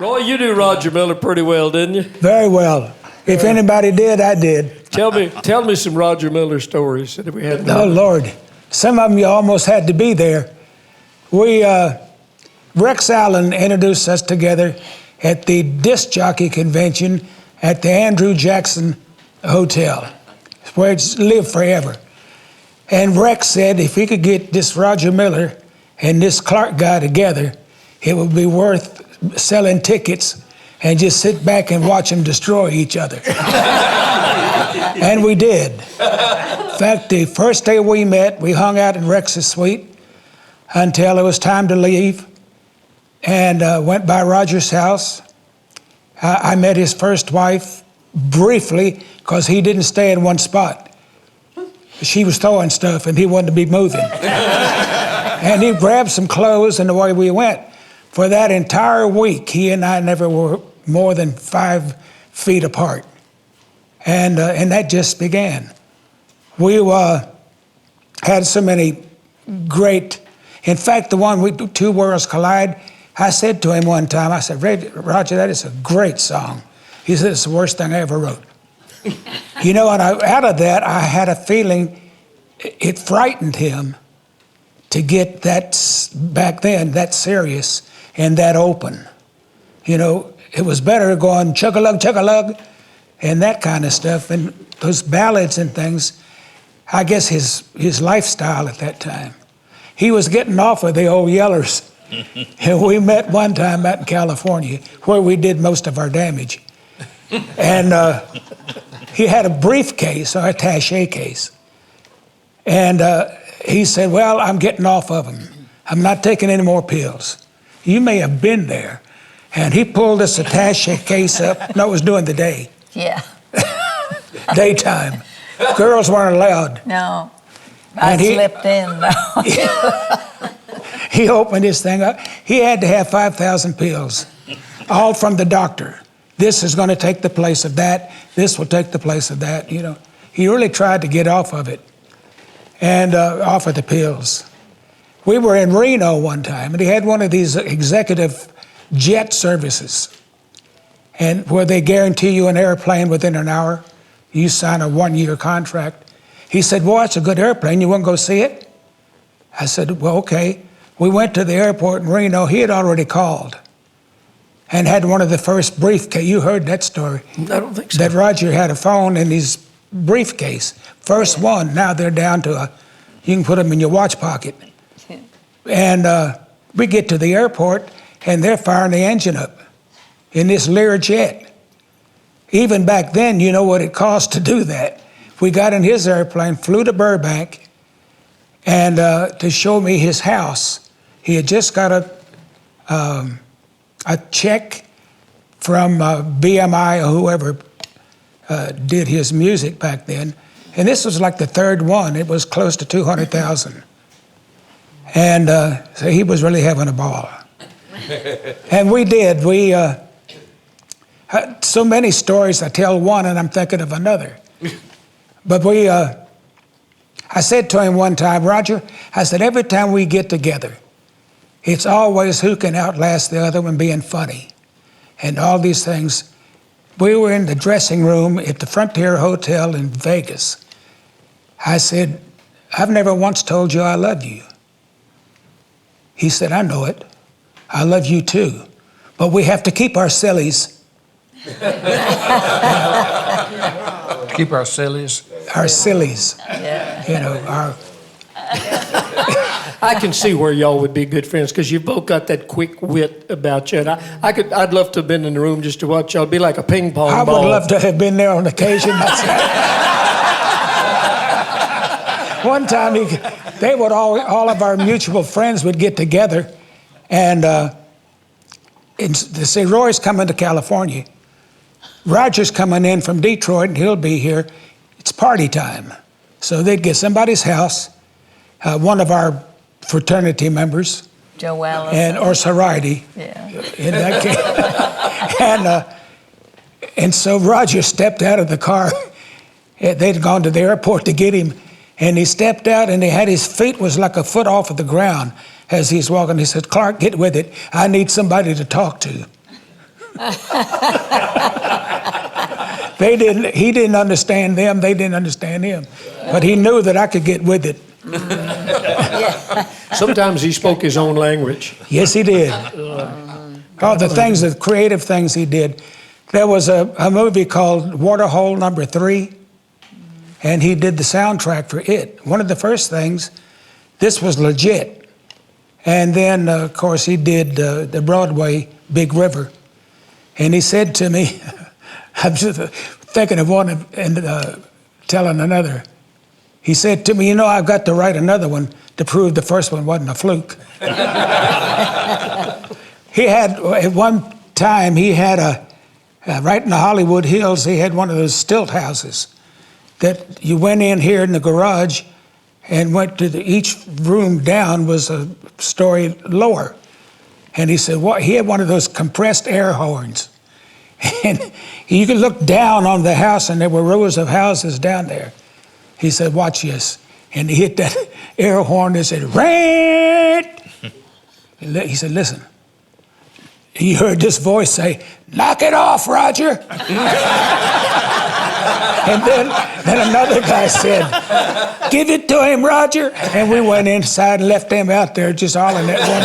Roy, you knew Roger Miller pretty well, didn't you? Very well. If anybody did, I did. Tell me some Roger Miller stories that we had. Oh, Lord. Some of them you almost had to be there. Rex Allen introduced us together at the disc jockey convention at the Andrew Jackson Hotel, where it's lived forever. And Rex said if he could get this Roger Miller and this Clark guy together, it would be worth selling tickets and just sit back and watch them destroy each other. And we did. In fact, the first day we met, we hung out in Rex's suite until it was time to leave, and went by Roger's house. I met his first wife briefly because he didn't stay in one spot. She was throwing stuff and he wanted to be moving. And he grabbed some clothes and away we went. For that entire week, he and I never were more than 5 feet apart. And that just began. We had so many great, in fact, the one, Two Worlds Collide, I said to him one time, I said, Roger, that is a great song. He said, it's the worst thing I ever wrote. You know, and out of that, I had a feeling it frightened him to get that, back then, that serious and that open. You know, it was better going chug-a-lug, chug-a-lug, and that kind of stuff. And those ballads and things, I guess his lifestyle at that time. He was getting off of the old yellers. And we met one time out in California where we did most of our damage. And he had a briefcase, or a attaché case. And he said, well, I'm getting off of them. I'm not taking any more pills. You may have been there. And he pulled this attaché case up. No, it was during the day. Yeah. Daytime. Girls weren't allowed. No. I slipped in, though. He opened this thing up. He had to have 5,000 pills, all from the doctor. This is going to take the place of that. This will take the place of that, you know. He really tried to get off of it and off of the pills. We were in Reno one time, and he had one of these executive jet services, and where they guarantee you an airplane within an hour. You sign a 1-year contract. He said, well, it's a good airplane. You want to go see it? I said, well, okay. We went to the airport in Reno. He had already called and had one of the first briefcase. You heard that story. I don't think so. That Roger had a phone in his briefcase. First one. Now they're down to you can put them in your watch pocket. And we get to the airport, and they're firing the engine up in this Lear jet. Even back then, you know what it cost to do that. We got in his airplane, flew to Burbank, and to show me his house. He had just got a check from BMI or whoever did his music back then. And this was like the third one. It was close to 200,000. And so he was really having a ball. And we did. We had so many stories. I tell one and I'm thinking of another. But I said to him one time, Roger, I said, every time we get together, it's always who can outlast the other one being funny and all these things. We were in the dressing room at the Frontier Hotel in Vegas. I said, I've never once told you I love you. He said, I know it. I love you too. But we have to keep our sillies. Keep our sillies? Our sillies. Yeah. You know, our... I can see where y'all would be good friends because you've both got that quick wit about you. And I'd love to have been in the room just to watch y'all. It'd be like a ping pong ball. I would love to have been there on occasion. One time, all of our mutual friends would get together, and they say, Roy's coming to California. Roger's coming in from Detroit, and he'll be here. It's party time. So they'd get somebody's house, one of our fraternity members, Joelle. or sorority, Yeah. in that case. And so Roger stepped out of the car. They'd gone to the airport to get him, and he stepped out, and his feet was like a foot off of the ground as he's walking. He said, Clark, get with it. I need somebody to talk to. He didn't understand them, they didn't understand him. But he knew that I could get with it. Sometimes he spoke his own language. Yes, he did. All the creative things he did. There was a movie called Waterhole Number 3, and he did the soundtrack for it. One of the first things, this was legit. And then, of course, he did the Broadway Big River. And he said to me, I'm just thinking of one and telling another. He said to me, you know, I've got to write another one to prove the first one wasn't a fluke. He had, at one time, he had right in the Hollywood Hills, he had one of those stilt houses that you went in here in the garage and went to each room down was a story lower. And he said, he had one of those compressed air horns. And you could look down on the house and there were rows of houses down there. He said, watch this. And he hit that air horn and said, "Rant!" He said, listen. He heard this voice say, "Knock it off, Roger." And then another guy said, "Give it to him, Roger." And we went inside and left him out there just hollering at one.